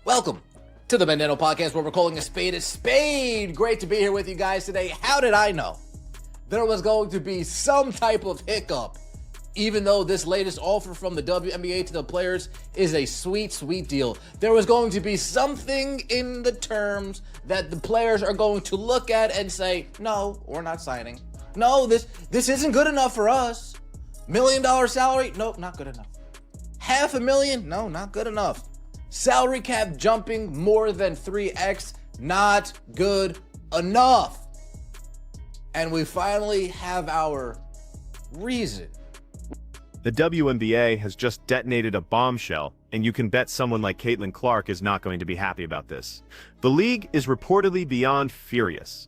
Welcome to the Bandano Podcast, where we're calling a spade. Great to be here with you guys today. How did I know there was going to be some type of hiccup, even though this latest offer from the WNBA to the players is a sweet deal? There was going to be something in the terms that the players are going to look at and say, no, we're not signing. No, this isn't good enough for us. $1 million salary? Nope, not good enough. $500,000? No, not good enough. Salary cap jumping more than 3x, not good enough. And we finally have our reason. The WNBA has just detonated a bombshell, and you can bet someone like Caitlin Clark is not going to be happy about this. The league is reportedly beyond furious,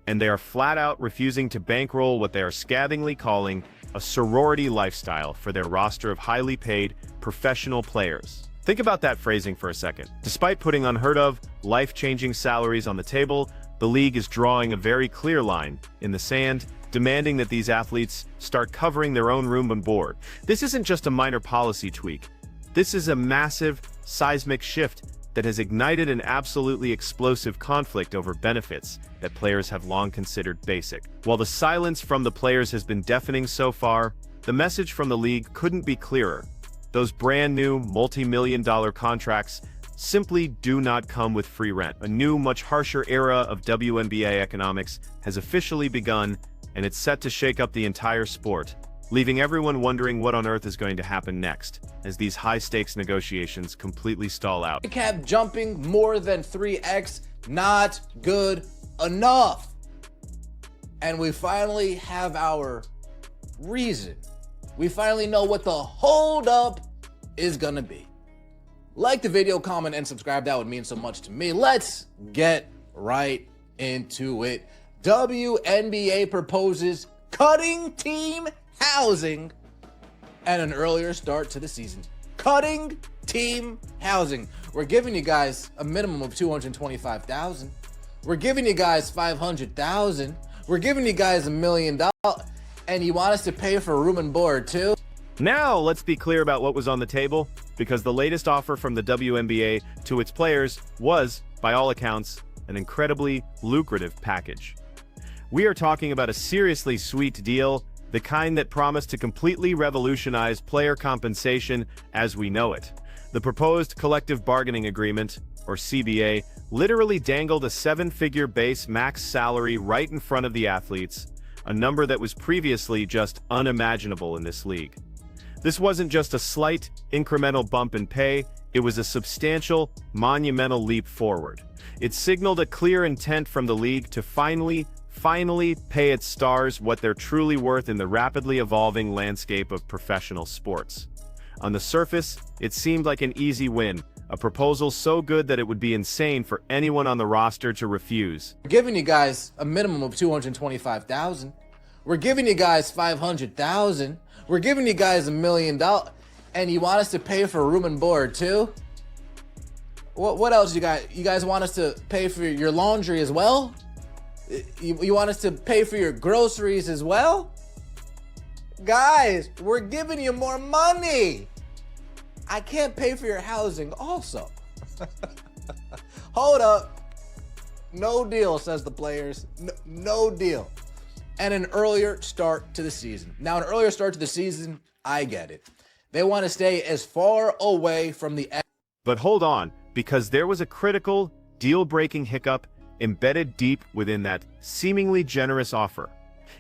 and they are flat out refusing to bankroll what they are scathingly calling a sorority lifestyle for their roster of highly paid professional players. Think about that phrasing for a second. Despite putting unheard of, life-changing salaries on the table, the league is drawing a very clear line in the sand, demanding that these athletes start covering their own room and board. This isn't just a minor policy tweak. This is a massive, seismic shift that has ignited an absolutely explosive conflict over benefits that players have long considered basic. While the silence from the players has been deafening so far, the message from the league couldn't be clearer. Those brand new multi-million-dollar contracts simply do not come with free rent. A new, much harsher era of WNBA economics has officially begun, and it's set to shake up the entire sport, leaving everyone wondering what on earth is going to happen next as these high-stakes negotiations completely stall out. Cap jumping more than 3x, not good enough. And we finally have our reason. We finally know what the holdup is gonna be. Like the video, comment, and subscribe. That would mean so much to me. Let's get right into it. WNBA proposes cutting team housing and an earlier start to the season. Cutting team housing. We're giving you guys a minimum of $225,000. We're giving you guys $500,000. We're giving you guys $1 million. And you want us to pay for room and board too? Now, let's be clear about what was on the table, because the latest offer from the WNBA to its players was, by all accounts, an incredibly lucrative package. We are talking about a seriously sweet deal, the kind that promised to completely revolutionize player compensation as we know it. The proposed collective bargaining agreement, or CBA, literally dangled a seven-figure base max salary right in front of the athletes, a number that was previously just unimaginable in this league. This wasn't just a slight, incremental bump in pay, it was a substantial, monumental leap forward. It signaled a clear intent from the league to finally pay its stars what they're truly worth in the rapidly evolving landscape of professional sports. On the surface, it seemed like an easy win, a proposal so good that it would be insane for anyone on the roster to refuse. We're giving you guys a minimum of $225,000. We're giving you guys $500,000. We're giving you guys $1 million. And you want us to pay for room and board too? What else you got? You guys want us to pay for your laundry as well? You want us to pay for your groceries as well? Guys, we're giving you more money. I can't pay for your housing also. Hold up. No deal, says the players. No deal. And an earlier start to the season. Now, an earlier start to the season, I get it. They want to stay as far away from the... But hold on, because there was a critical, deal-breaking hiccup embedded deep within that seemingly generous offer.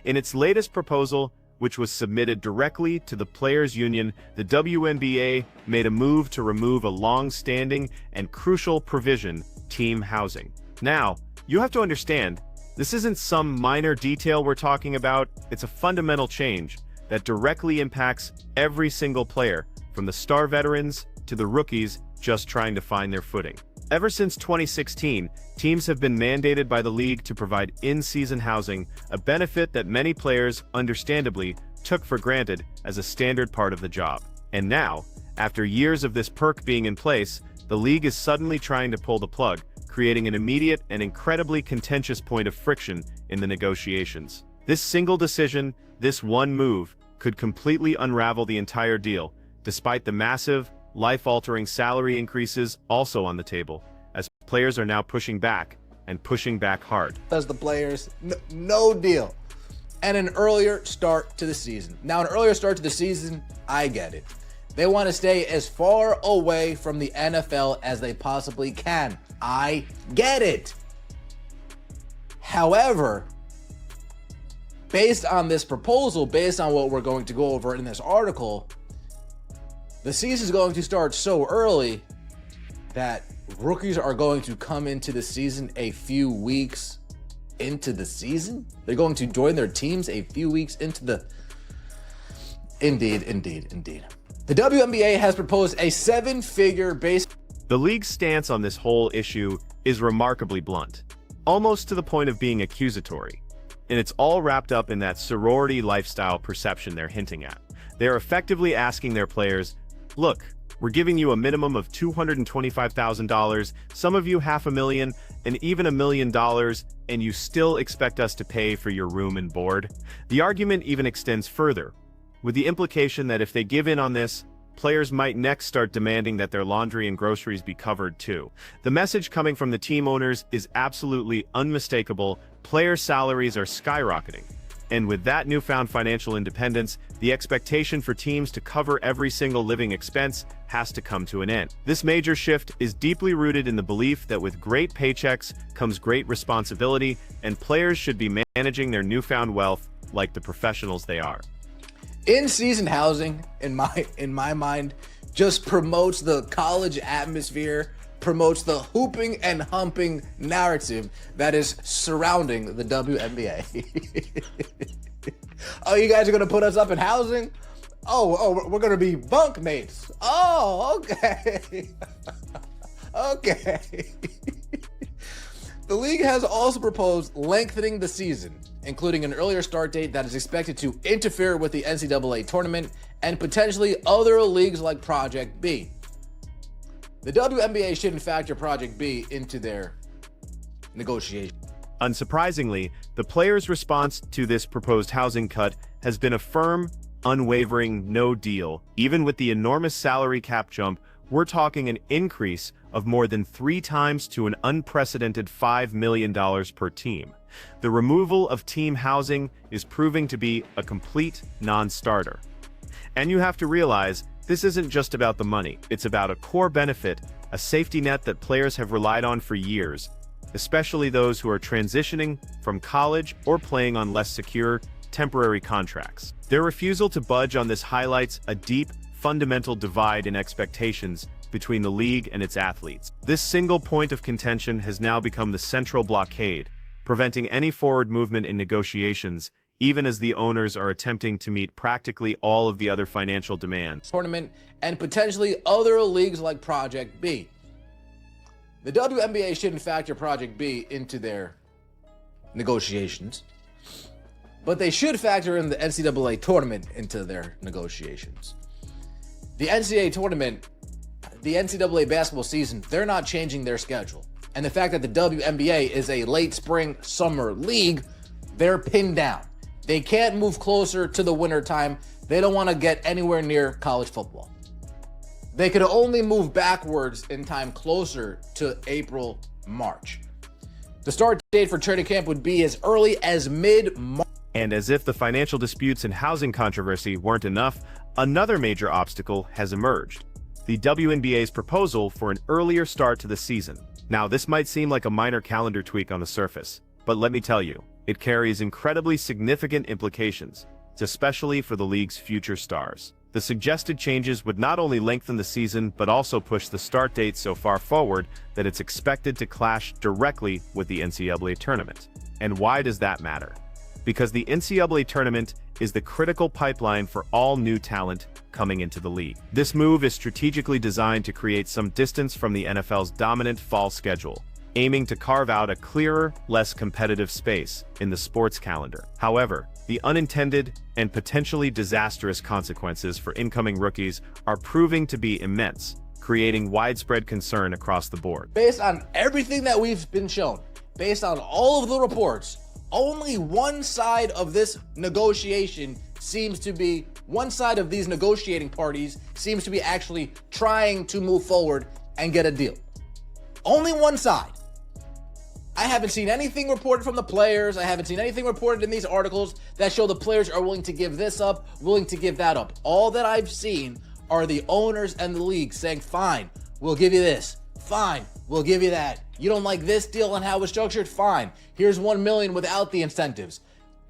In its latest proposal, which was submitted directly to the Players' Union, the WNBA made a move to remove a long-standing and crucial provision, team housing. Now, you have to understand, this isn't some minor detail we're talking about, it's a fundamental change that directly impacts every single player, from the star veterans to the rookies just trying to find their footing. Ever since 2016, teams have been mandated by the league to provide in-season housing, a benefit that many players, understandably, took for granted as a standard part of the job. And now, after years of this perk being in place, the league is suddenly trying to pull the plug, creating an immediate and incredibly contentious point of friction in the negotiations. This single decision, this one move, could completely unravel the entire deal, despite the massive, life-altering salary increases also on the table, as players are now pushing back, and pushing back hard. As the players, no deal. And an earlier start to the season. Now, an earlier start to the season, I get it. They want to stay as far away from the NFL as they possibly can. I get it. However, based on this proposal, based on what we're going to go over in this article, the season is going to start so early that rookies are going to come into the season a few weeks into the season. They're going to join their teams a few weeks into the... Indeed. The WNBA has proposed a 7-figure base... The league's stance on this whole issue is remarkably blunt, almost to the point of being accusatory. And it's all wrapped up in that sorority lifestyle perception they're hinting at. They're effectively asking their players, look, we're giving you a minimum of $225,000, some of you $500,000, and even $1 million, and you still expect us to pay for your room and board? The argument even extends further, with the implication that if they give in on this, players might next start demanding that their laundry and groceries be covered too. The message coming from the team owners is absolutely unmistakable. Player salaries are skyrocketing. And with that newfound financial independence, the expectation for teams to cover every single living expense has to come to an end. This major shift is deeply rooted in the belief that with great paychecks comes great responsibility, and players should be managing their newfound wealth like the professionals they are. In-season housing, in my mind, just promotes the college atmosphere, promotes the hooping and humping narrative that is surrounding the WNBA. Oh, you guys are gonna put us up in housing? Oh, we're gonna be bunk mates. Oh, okay. Okay. The league has also proposed lengthening the season, including an earlier start date that is expected to interfere with the NCAA tournament and potentially other leagues like Project B. The WNBA shouldn't factor Project B into their negotiation. Unsurprisingly, the players' response to this proposed housing cut has been a firm, unwavering no deal. Even with the enormous salary cap jump, we're talking an increase of more than 3 times to an unprecedented $5 million per team. The removal of team housing is proving to be a complete non-starter. And you have to realize, this isn't just about the money. It's about a core benefit, a safety net that players have relied on for years, especially those who are transitioning from college or playing on less secure, temporary contracts. Their refusal to budge on this highlights a deep, fundamental divide in expectations between the league and its athletes. This single point of contention has now become the central blockade, preventing any forward movement in negotiations, even as the owners are attempting to meet practically all of the other financial demands. Tournament and potentially other leagues like Project B. The WNBA shouldn't factor Project B into their negotiations, but they should factor in the NCAA tournament into their negotiations. The NCAA tournament, the NCAA basketball season, they're not changing their schedule. And the fact that the WNBA is a late spring summer league, they're pinned down. They can't move closer to the winter time. They don't want to get anywhere near college football. They could only move backwards in time closer to April, March. The start date for training camp would be as early as mid-March. And as if the financial disputes and housing controversy weren't enough, another major obstacle has emerged: the WNBA's proposal for an earlier start to the season. Now, this might seem like a minor calendar tweak on the surface, but let me tell you, it carries incredibly significant implications, especially for the league's future stars. The suggested changes would not only lengthen the season, but also push the start date so far forward that it's expected to clash directly with the NCAA tournament. And why does that matter? Because the NCAA tournament is the critical pipeline for all new talent coming into the league. This move is strategically designed to create some distance from the NFL's dominant fall schedule, aiming to carve out a clearer, less competitive space in the sports calendar. However, the unintended and potentially disastrous consequences for incoming rookies are proving to be immense, creating widespread concern across the board. Based on everything that we've been shown, based on all of the reports, only one side of this negotiation seems to be, one side of these negotiating parties seems to be actually trying to move forward and get a deal. Only one side. I haven't seen anything reported from the players. I haven't seen anything reported in these articles that show the players are willing to give this up, willing to give that up. All that I've seen are the owners and the league saying, fine, we'll give you this. Fine, we'll give you that. You don't like this deal and how it's structured? Fine. Here's $1 million without the incentives.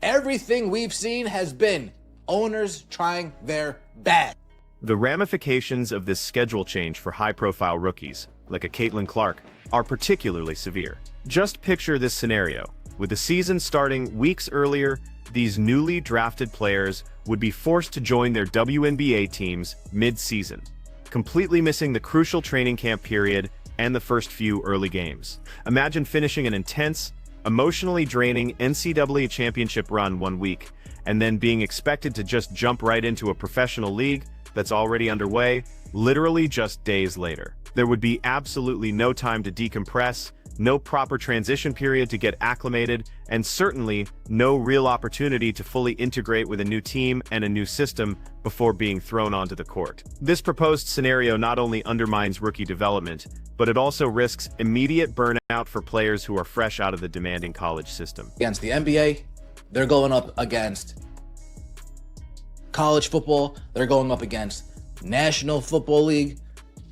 Everything we've seen has been owners trying their best. The ramifications of this schedule change for high-profile rookies, like a Caitlin Clark, are particularly severe. Just picture this scenario. With the season starting weeks earlier, these newly drafted players would be forced to join their WNBA teams mid-season, completely missing the crucial training camp period and the first few early games. Imagine finishing an intense, emotionally draining NCAA championship run one week, and then being expected to just jump right into a professional league that's already underway, literally just days later. There would be absolutely no time to decompress, no proper transition period to get acclimated, and certainly no real opportunity to fully integrate with a new team and a new system before being thrown onto the court. This proposed scenario not only undermines rookie development, but it also risks immediate burnout for players who are fresh out of the demanding college system. Against the NBA, they're going up against college football, they're going up against National Football League,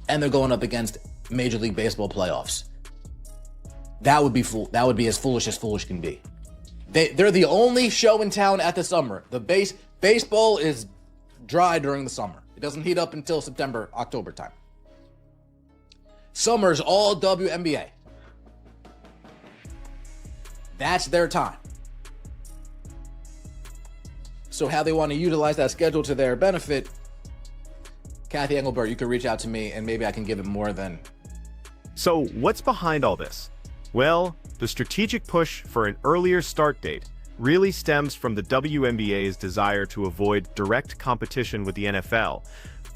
and they're going up against Major League Baseball playoffs. That would be as foolish can be. They're the only show in town at the summer. The baseball is dry during the summer. It doesn't heat up until September, October time. Summer's all WNBA. That's their time. So how they want to utilize that schedule to their benefit, Kathy Engelbert, you could reach out to me and maybe I can give it more than. So what's behind all this? Well, the strategic push for an earlier start date really stems from the WNBA's desire to avoid direct competition with the NFL,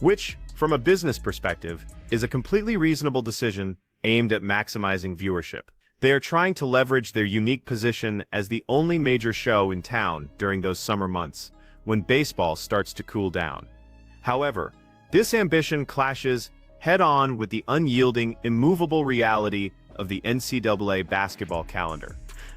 which, from a business perspective, is a completely reasonable decision aimed at maximizing viewership. They are trying to leverage their unique position as the only major show in town during those summer months, when baseball starts to cool down. However, this ambition clashes head-on with the unyielding, immovable reality of the NCAA basketball calendar.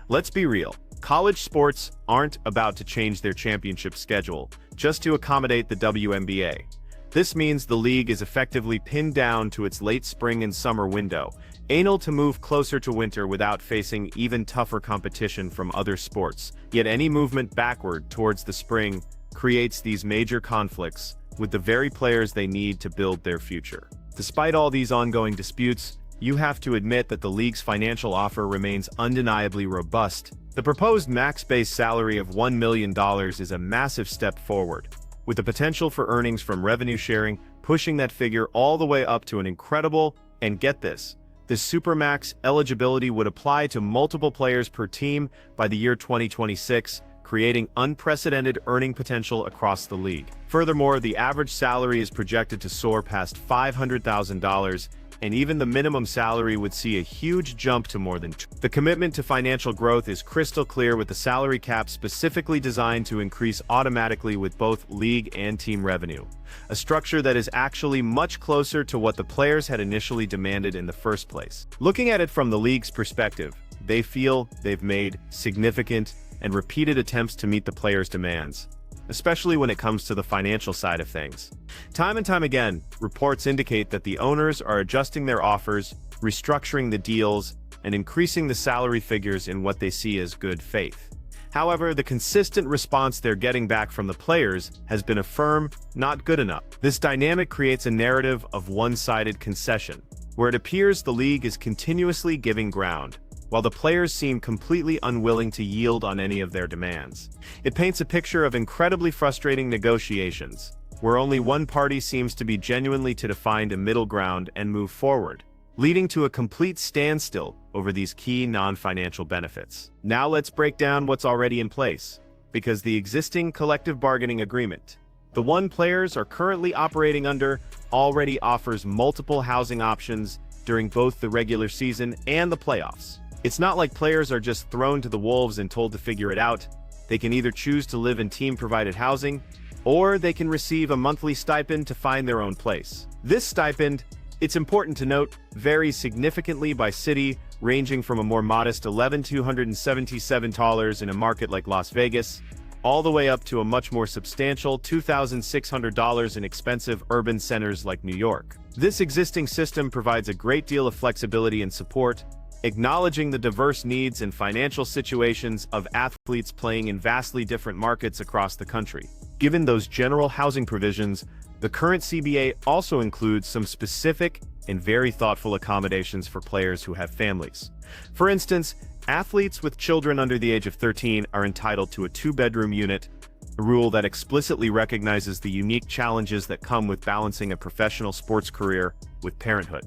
Let's be real, college sports aren't about to change their championship schedule just to accommodate the WNBA. This means the league is effectively pinned down to its late spring and summer window, anal to move closer to winter without facing even tougher competition from other sports. Yet any movement backward towards the spring creates these major conflicts with the very players they need to build their future. Despite all these ongoing disputes, you have to admit that the league's financial offer remains undeniably robust. The proposed max base salary of $1 million is a massive step forward, with the potential for earnings from revenue sharing pushing that figure all the way up to an incredible, and get this supermax eligibility would apply to multiple players per team by the year 2026, creating unprecedented earning potential across the league. Furthermore, the average salary is projected to soar past $500,000, and even the minimum salary would see a huge jump to more than The commitment to financial growth is crystal clear, with the salary cap specifically designed to increase automatically with both league and team revenue, a structure that is actually much closer to what the players had initially demanded in the first place. Looking at it from the league's perspective, they feel they've made significant and repeated attempts to meet the players' demands, especially when it comes to the financial side of things. Time and time again, reports indicate that the owners are adjusting their offers, restructuring the deals, and increasing the salary figures in what they see as good faith. However, the consistent response they're getting back from the players has been a firm, not good enough. This dynamic creates a narrative of one-sided concession, where it appears the league is continuously giving ground, while the players seem completely unwilling to yield on any of their demands. It paints a picture of incredibly frustrating negotiations, where only one party seems to be genuinely to find a middle ground and move forward, leading to a complete standstill over these key non-financial benefits. Now let's break down what's already in place, because the existing collective bargaining agreement, the one players are currently operating under, already offers multiple housing options during both the regular season and the playoffs. It's not like players are just thrown to the wolves and told to figure it out. They can either choose to live in team-provided housing, or they can receive a monthly stipend to find their own place. This stipend, it's important to note, varies significantly by city, ranging from a more modest $11,277 in a market like Las Vegas, all the way up to a much more substantial $2,600 in expensive urban centers like New York. This existing system provides a great deal of flexibility and support, acknowledging the diverse needs and financial situations of athletes playing in vastly different markets across the country. Given those general housing provisions, the current CBA also includes some specific and very thoughtful accommodations for players who have families. For instance, athletes with children under the age of 13 are entitled to a 2-bedroom unit, a rule that explicitly recognizes the unique challenges that come with balancing a professional sports career with parenthood.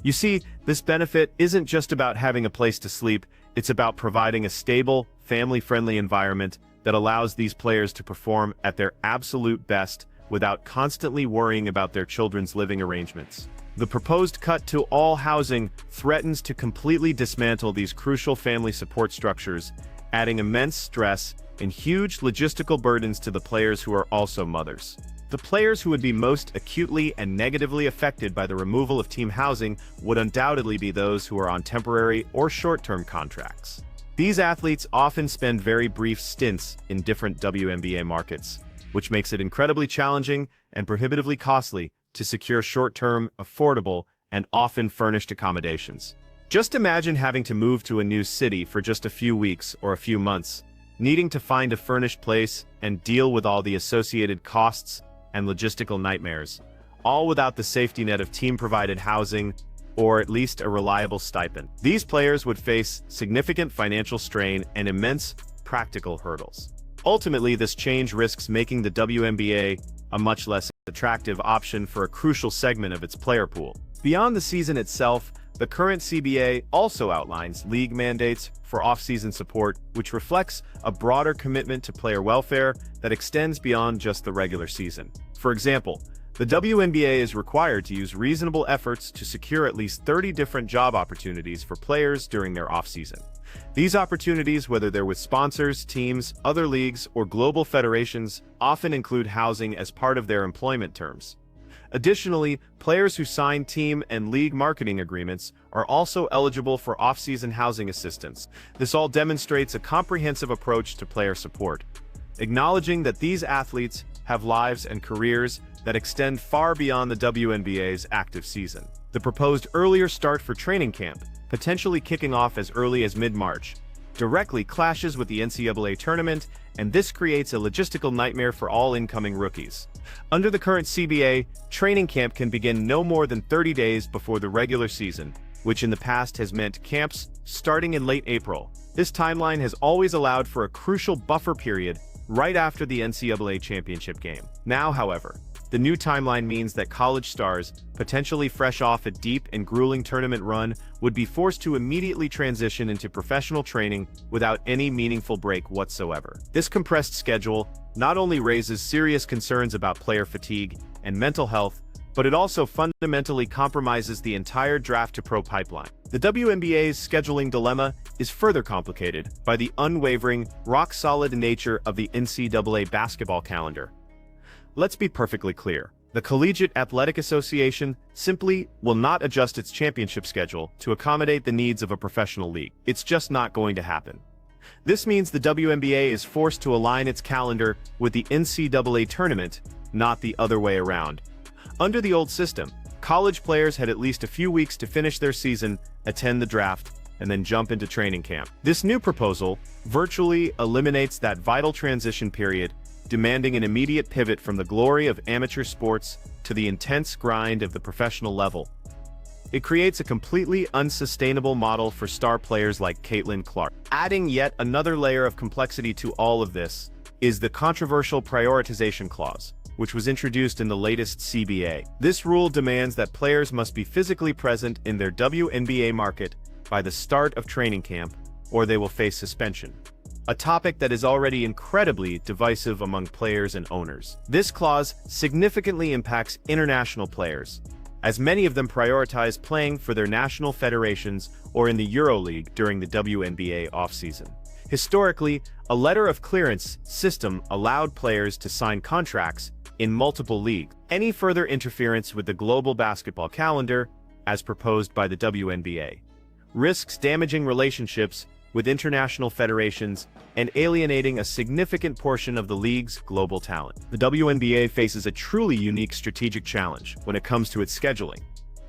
You see, this benefit isn't just about having a place to sleep, it's about providing a stable, family-friendly environment that allows these players to perform at their absolute best without constantly worrying about their children's living arrangements. The proposed cut to all housing threatens to completely dismantle these crucial family support structures, adding immense stress and huge logistical burdens to the players who are also mothers. The players who would be most acutely and negatively affected by the removal of team housing would undoubtedly be those who are on temporary or short-term contracts. These athletes often spend very brief stints in different WNBA markets, which makes it incredibly challenging and prohibitively costly to secure short-term, affordable, and often furnished accommodations. Just imagine having to move to a new city for just a few weeks or a few months, needing to find a furnished place and deal with all the associated costs and logistical nightmares, all without the safety net of team-provided housing or at least a reliable stipend. These players would face significant financial strain and immense practical hurdles. Ultimately, this change risks making the WNBA a much less attractive option for a crucial segment of its player pool. Beyond the season itself, the current CBA also outlines league mandates for off-season support, which reflects a broader commitment to player welfare that extends beyond just the regular season. For example, the WNBA is required to use reasonable efforts to secure at least 30 different job opportunities for players during their off-season. These opportunities, whether they're with sponsors, teams, other leagues, or global federations, often include housing as part of their employment terms. Additionally, players who sign team and league marketing agreements are also eligible for off-season housing assistance. This all demonstrates a comprehensive approach to player support, acknowledging that these athletes have lives and careers that extend far beyond the WNBA's active season. The proposed earlier start for training camp, potentially kicking off as early as mid-March, directly clashes with the NCAA tournament, and this creates a logistical nightmare for all incoming rookies. Under the current CBA, training camp can begin no more than 30 days before the regular season, which in the past has meant camps starting in late April. This timeline has always allowed for a crucial buffer period right after the NCAA championship game. Now, however, the new timeline means that college stars, potentially fresh off a deep and grueling tournament run, would be forced to immediately transition into professional training without any meaningful break whatsoever. This compressed schedule not only raises serious concerns about player fatigue and mental health, but it also fundamentally compromises the entire draft-to-pro pipeline. The WNBA's scheduling dilemma is further complicated by the unwavering, rock-solid nature of the NCAA basketball calendar. Let's be perfectly clear. The Collegiate Athletic Association simply will not adjust its championship schedule to accommodate the needs of a professional league. It's just not going to happen. This means the WNBA is forced to align its calendar with the NCAA tournament, not the other way around. Under the old system, college players had at least a few weeks to finish their season, attend the draft, and then jump into training camp. This new proposal virtually eliminates that vital transition period, demanding an immediate pivot from the glory of amateur sports to the intense grind of the professional level. It creates a completely unsustainable model for star players like Caitlin Clark. Adding yet another layer of complexity to all of this is the controversial prioritization clause, which was introduced in the latest CBA. This rule demands that players must be physically present in their WNBA market by the start of training camp, or they will face suspension. A topic that is already incredibly divisive among players and owners. This clause significantly impacts international players, as many of them prioritize playing for their national federations or in the EuroLeague during the WNBA offseason. Historically, a letter of clearance system allowed players to sign contracts in multiple leagues. Any further interference with the global basketball calendar, as proposed by the WNBA, risks damaging relationships with international federations and alienating a significant portion of the league's global talent. The WNBA faces a truly unique strategic challenge when it comes to its scheduling.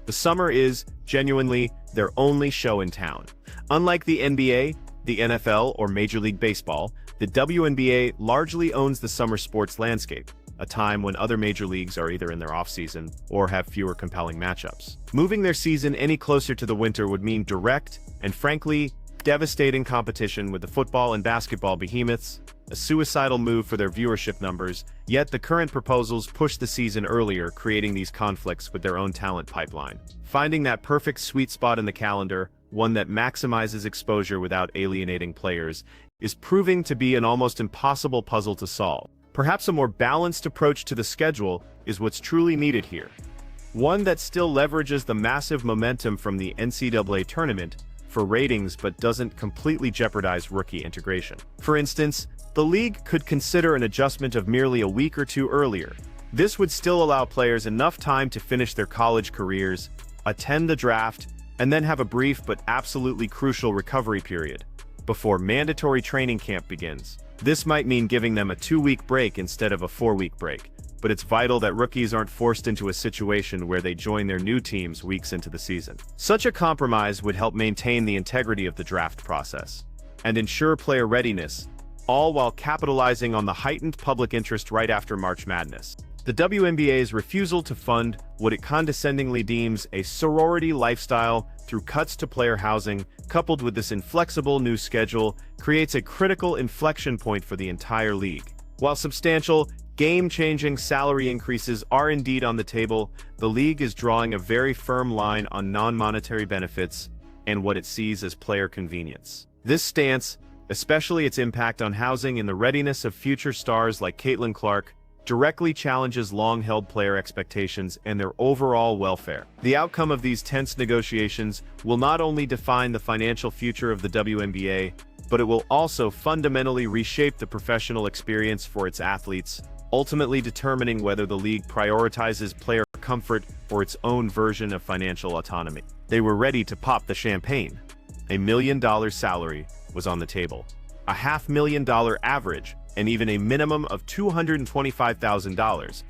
The summer is, genuinely, their only show in town. Unlike the NBA, the NFL, or Major League Baseball, the WNBA largely owns the summer sports landscape, a time when other major leagues are either in their off-season or have fewer compelling matchups. Moving their season any closer to the winter would mean direct and, frankly, devastating competition with the football and basketball behemoths, a suicidal move for their viewership numbers, yet the current proposals push the season earlier, creating these conflicts with their own talent pipeline. Finding that perfect sweet spot in the calendar, one that maximizes exposure without alienating players, is proving to be an almost impossible puzzle to solve. Perhaps a more balanced approach to the schedule is what's truly needed here. One that still leverages the massive momentum from the NCAA tournament for ratings but doesn't completely jeopardize rookie integration. For instance, the league could consider an adjustment of merely a week or two earlier. This would still allow players enough time to finish their college careers, attend the draft, and then have a brief but absolutely crucial recovery period before mandatory training camp begins. This might mean giving them a 2-week break instead of a 4-week break, but it's vital that rookies aren't forced into a situation where they join their new teams weeks into the season. Such a compromise would help maintain the integrity of the draft process and ensure player readiness, all while capitalizing on the heightened public interest right after March Madness. The WNBA's refusal to fund what it condescendingly deems a sorority lifestyle through cuts to player housing, coupled with this inflexible new schedule, creates a critical inflection point for the entire league. While substantial, game-changing salary increases are indeed on the table, the league is drawing a very firm line on non-monetary benefits and what it sees as player convenience. This stance, especially its impact on housing and the readiness of future stars like Caitlin Clark, directly challenges long-held player expectations and their overall welfare. The outcome of these tense negotiations will not only define the financial future of the WNBA, but it will also fundamentally reshape the professional experience for its athletes, ultimately determining whether the league prioritizes player comfort or its own version of financial autonomy. They were ready to pop the champagne. $1 million salary was on the table, a $500,000 average, and even a minimum of $225,000.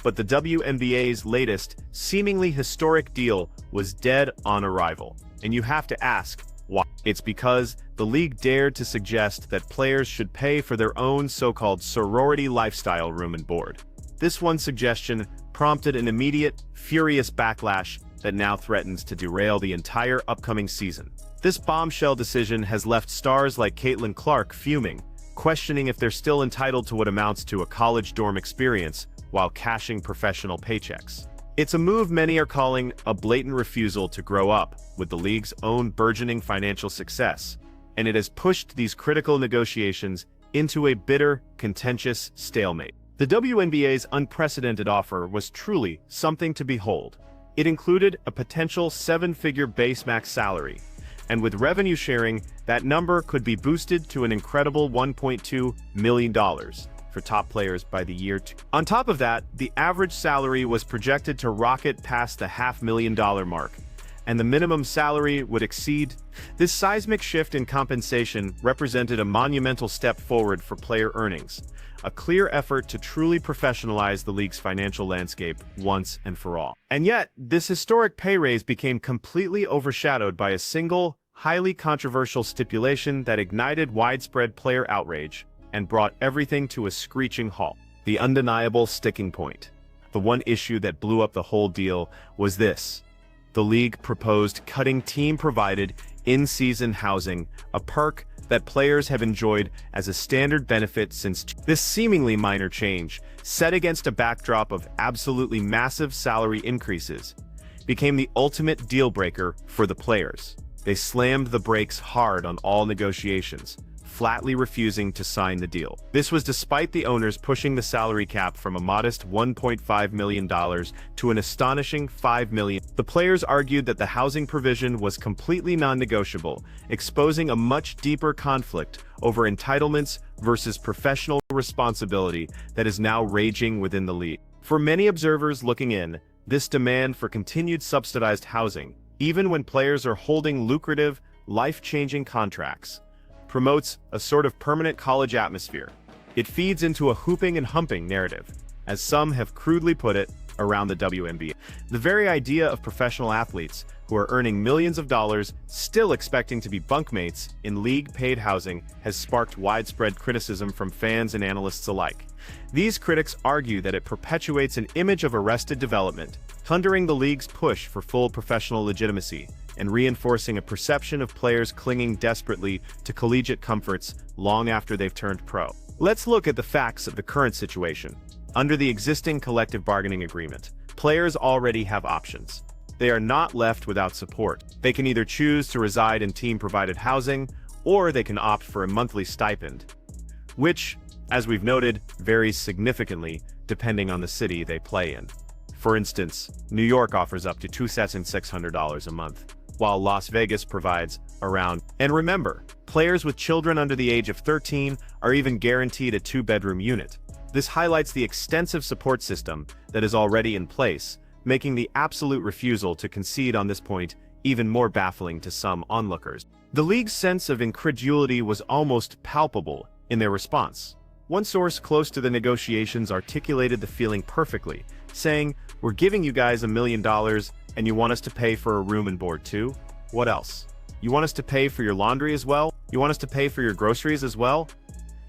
But the WNBA's latest, seemingly historic deal was dead on arrival. And you have to ask, why? It's because the league dared to suggest that players should pay for their own so-called sorority lifestyle room and board. This one suggestion prompted an immediate, furious backlash that now threatens to derail the entire upcoming season. This bombshell decision has left stars like Caitlin Clark fuming, questioning if they're still entitled to what amounts to a college dorm experience while cashing professional paychecks. It's a move many are calling a blatant refusal to grow up with the league's own burgeoning financial success, and it has pushed these critical negotiations into a bitter, contentious stalemate. The WNBA's unprecedented offer was truly something to behold. It included a potential 7-figure base max salary, and with revenue sharing, that number could be boosted to an incredible $1.2 million for top players by the year 2. On top of that, the average salary was projected to rocket past the $500,000 mark, and the minimum salary would exceed. This seismic shift in compensation represented a monumental step forward for player earnings, a clear effort to truly professionalize the league's financial landscape once and for all. And yet, this historic pay raise became completely overshadowed by a single, highly controversial stipulation that ignited widespread player outrage and brought everything to a screeching halt. The undeniable sticking point, the one issue that blew up the whole deal, was this. The league proposed cutting team-provided in-season housing, a perk that players have enjoyed as a standard benefit since. This seemingly minor change, set against a backdrop of absolutely massive salary increases, became the ultimate deal-breaker for the players. They slammed the brakes hard on all negotiations, flatly refusing to sign the deal. This was despite the owners pushing the salary cap from a modest $1.5 million to an astonishing $5 million. The players argued that the housing provision was completely non-negotiable, exposing a much deeper conflict over entitlements versus professional responsibility that is now raging within the league. For many observers looking in, this demand for continued subsidized housing, even when players are holding lucrative, life-changing contracts, promotes a sort of permanent college atmosphere. It feeds into a hooping and humping narrative, as some have crudely put it, around the WNBA. The very idea of professional athletes who are earning millions of dollars still expecting to be bunkmates in league-paid housing has sparked widespread criticism from fans and analysts alike. These critics argue that it perpetuates an image of arrested development, hindering the league's push for full professional legitimacy and reinforcing a perception of players clinging desperately to collegiate comforts long after they've turned pro. Let's look at the facts of the current situation. Under the existing collective bargaining agreement, players already have options. They are not left without support. They can either choose to reside in team-provided housing, or they can opt for a monthly stipend, which, as we've noted, varies significantly depending on the city they play in. For instance, New York offers up to $2,600 a month, while Las Vegas provides around. And remember, players with children under the age of 13 are even guaranteed a 2-bedroom unit. This highlights the extensive support system that is already in place, making the absolute refusal to concede on this point even more baffling to some onlookers. The league's sense of incredulity was almost palpable in their response. One source close to the negotiations articulated the feeling perfectly, saying, "We're giving you guys $1 million, and you want us to pay for a room and board too? What else? You want us to pay for your laundry as well? You want us to pay for your groceries as well?"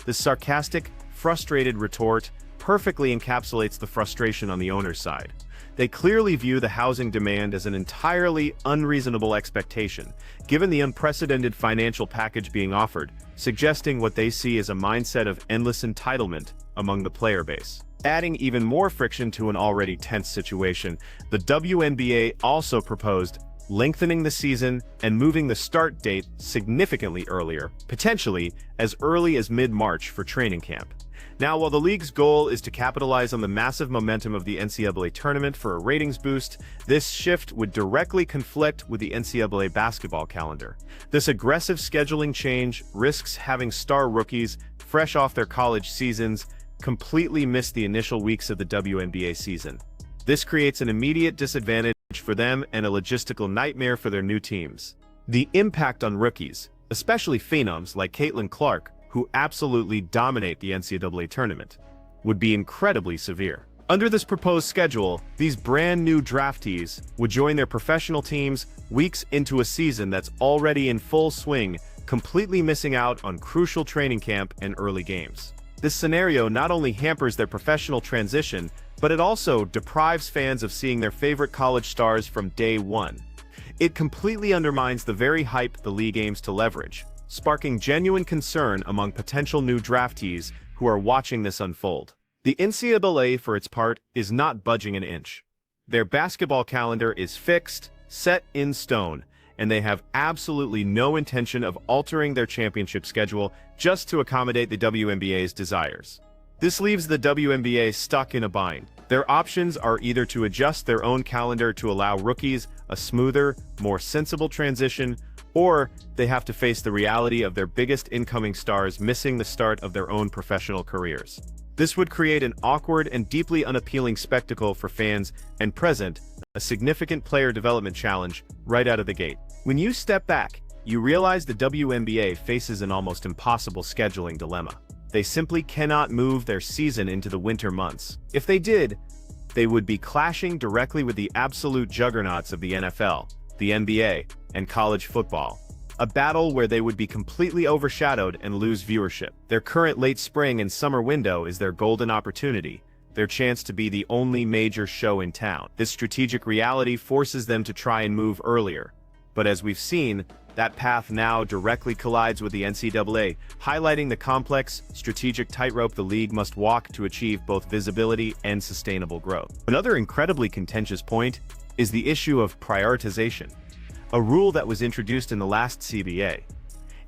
This sarcastic, frustrated retort perfectly encapsulates the frustration on the owner's side. They clearly view the housing demand as an entirely unreasonable expectation, given the unprecedented financial package being offered, suggesting what they see as a mindset of endless entitlement among the player base. Adding even more friction to an already tense situation, the WNBA also proposed lengthening the season and moving the start date significantly earlier, potentially as early as mid-March for training camp. Now, while the league's goal is to capitalize on the massive momentum of the NCAA tournament for a ratings boost, this shift would directly conflict with the NCAA basketball calendar. This aggressive scheduling change risks having star rookies, fresh off their college seasons, completely miss the initial weeks of the WNBA season. This creates an immediate disadvantage for them and a logistical nightmare for their new teams. The impact on rookies, especially phenoms like Caitlin Clark, who absolutely dominate the NCAA tournament, would be incredibly severe. Under this proposed schedule, these brand new draftees would join their professional teams weeks into a season that's already in full swing, completely missing out on crucial training camp and early games. This scenario not only hampers their professional transition, but it also deprives fans of seeing their favorite college stars from day one. It completely undermines the very hype the league aims to leverage, sparking genuine concern among potential new draftees who are watching this unfold. The NCAA, for its part, is not budging an inch. Their basketball calendar is fixed, set in stone, and they have absolutely no intention of altering their championship schedule just to accommodate the WNBA's desires. This leaves the WNBA stuck in a bind. Their options are either to adjust their own calendar to allow rookies a smoother, more sensible transition, or they have to face the reality of their biggest incoming stars missing the start of their own professional careers. This would create an awkward and deeply unappealing spectacle for fans and present a significant player development challenge right out of the gate. When you step back, you realize the WNBA faces an almost impossible scheduling dilemma. They simply cannot move their season into the winter months. If they did, they would be clashing directly with the absolute juggernauts of the NFL, the NBA, and college football, a battle where they would be completely overshadowed and lose viewership. Their current late spring and summer window is their golden opportunity, their chance to be the only major show in town. This strategic reality forces them to try and move earlier, but as we've seen, that path now directly collides with the NCAA, highlighting the complex, strategic tightrope the league must walk to achieve both visibility and sustainable growth. Another incredibly contentious point is the issue of prioritization, a rule that was introduced in the last CBA.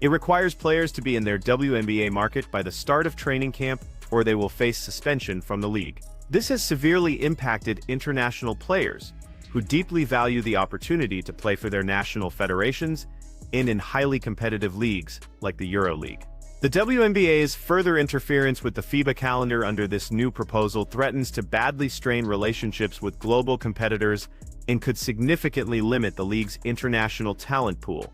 It requires players to be in their WNBA market by the start of training camp, or they will face suspension from the league. This has severely impacted international players, who deeply value the opportunity to play for their national federations and in highly competitive leagues like the EuroLeague. The WNBA's further interference with the FIBA calendar under this new proposal threatens to badly strain relationships with global competitors and could significantly limit the league's international talent pool,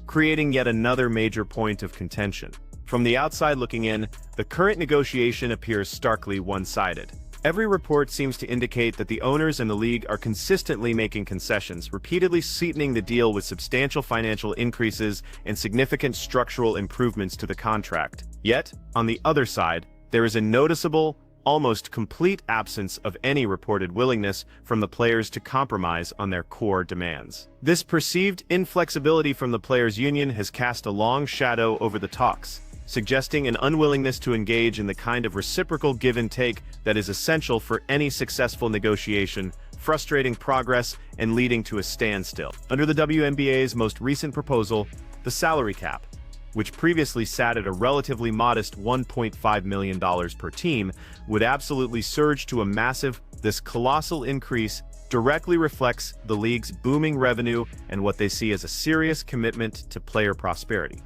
creating yet another major point of contention. From the outside looking in, the current negotiation appears starkly one-sided. Every report seems to indicate that the owners and the league are consistently making concessions, repeatedly sweetening the deal with substantial financial increases and significant structural improvements to the contract. Yet, on the other side, there is a noticeable, almost complete absence of any reported willingness from the players to compromise on their core demands. This perceived inflexibility from the players' union has cast a long shadow over the talks, suggesting an unwillingness to engage in the kind of reciprocal give and take that is essential for any successful negotiation, frustrating progress and leading to a standstill. Under the WNBA's most recent proposal, the salary cap, which previously sat at a relatively modest $1.5 million per team, would absolutely surge to a massive. This colossal increase directly reflects the league's booming revenue and what they see as a serious commitment to player prosperity.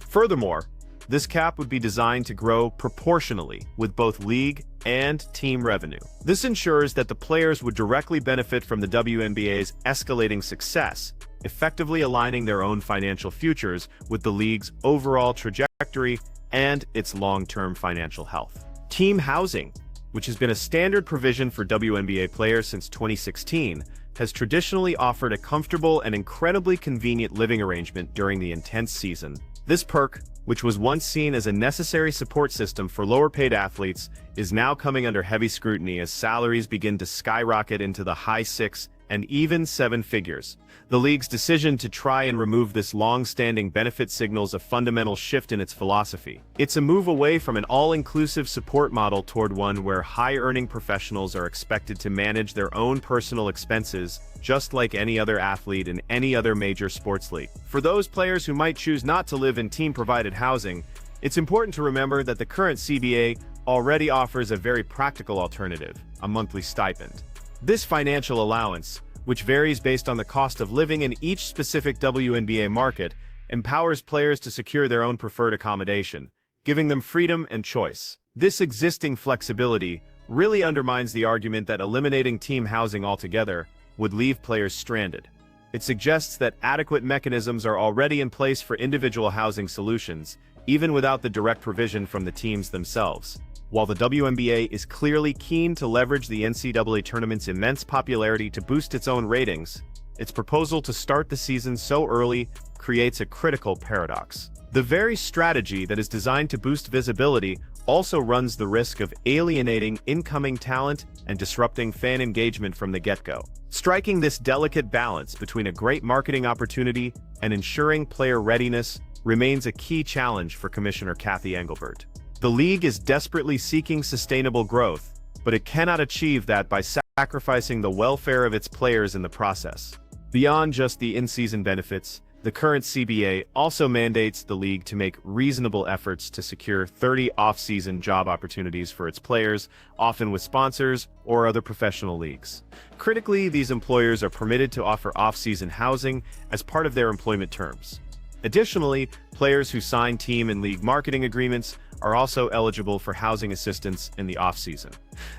Furthermore, this cap would be designed to grow proportionally with both league and team revenue. This ensures that the players would directly benefit from the WNBA's escalating success, effectively aligning their own financial futures with the league's overall trajectory and its long-term financial health. Team housing, which has been a standard provision for WNBA players since 2016, has traditionally offered a comfortable and incredibly convenient living arrangement during the intense season. This perk, which was once seen as a necessary support system for lower-paid athletes, is now coming under heavy scrutiny as salaries begin to skyrocket into the high six and even seven figures. The league's decision to try and remove this long-standing benefit signals a fundamental shift in its philosophy. It's a move away from an all-inclusive support model toward one where high-earning professionals are expected to manage their own personal expenses, just like any other athlete in any other major sports league. For those players who might choose not to live in team-provided housing, it's important to remember that the current CBA already offers a very practical alternative: a monthly stipend. This financial allowance, which varies based on the cost of living in each specific WNBA market, empowers players to secure their own preferred accommodation, giving them freedom and choice. This existing flexibility really undermines the argument that eliminating team housing altogether would leave players stranded. It suggests that adequate mechanisms are already in place for individual housing solutions, even without the direct provision from the teams themselves. While the WNBA is clearly keen to leverage the NCAA tournament's immense popularity to boost its own ratings, its proposal to start the season so early creates a critical paradox. The very strategy that is designed to boost visibility also runs the risk of alienating incoming talent and disrupting fan engagement from the get-go. Striking this delicate balance between a great marketing opportunity and ensuring player readiness remains a key challenge for Commissioner Kathy Engelbert. The league is desperately seeking sustainable growth, but it cannot achieve that by sacrificing the welfare of its players in the process. Beyond just the in-season benefits, the current CBA also mandates the league to make reasonable efforts to secure 30 off-season job opportunities for its players, often with sponsors or other professional leagues. Critically, these employers are permitted to offer off-season housing as part of their employment terms. Additionally, players who sign team and league marketing agreements are also eligible for housing assistance in the off-season.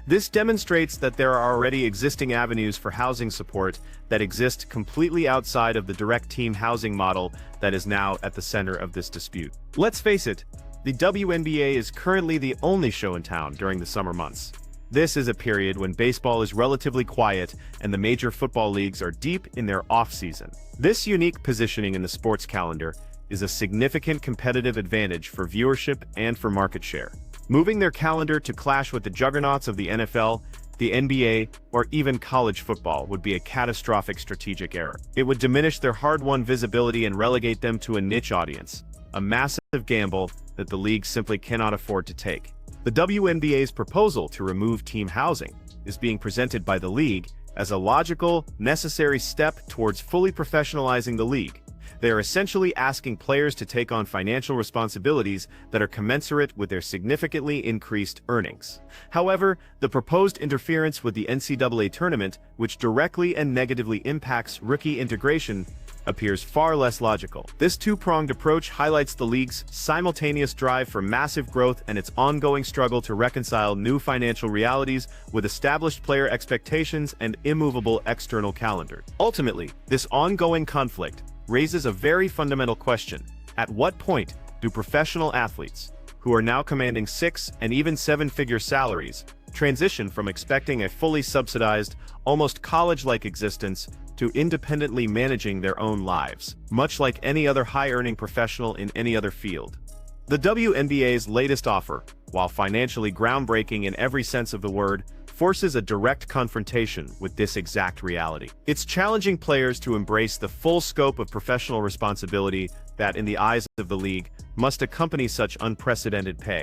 This demonstrates that there are already existing avenues for housing support that exist completely outside of the direct team housing model that is now at the center of this dispute. Let's face it, the WNBA is currently the only show in town during the summer months. This is a period when baseball is relatively quiet and the major football leagues are deep in their off-season. This unique positioning in the sports calendar is a significant competitive advantage for viewership and for market share. Moving their calendar to clash with the juggernauts of the NFL, the NBA, or even college football would be a catastrophic strategic error. It would diminish their hard-won visibility and relegate them to a niche audience, a massive gamble that the league simply cannot afford to take. The WNBA's proposal to remove team housing is being presented by the league as a logical, necessary step towards fully professionalizing the league. They are essentially asking players to take on financial responsibilities that are commensurate with their significantly increased earnings. However, the proposed interference with the NCAA tournament, which directly and negatively impacts rookie integration, appears far less logical. This two-pronged approach highlights the league's simultaneous drive for massive growth and its ongoing struggle to reconcile new financial realities with established player expectations and immovable external calendar. Ultimately, this ongoing conflict raises a very fundamental question. At what point do professional athletes, who are now commanding 6- and even 7-figure salaries, transition from expecting a fully subsidized, almost college-like existence to independently managing their own lives, much like any other high-earning professional in any other field? The WNBA's latest offer, while financially groundbreaking in every sense of the word, forces a direct confrontation with this exact reality. It's challenging players to embrace the full scope of professional responsibility that, in the eyes of the league, must accompany such unprecedented pay.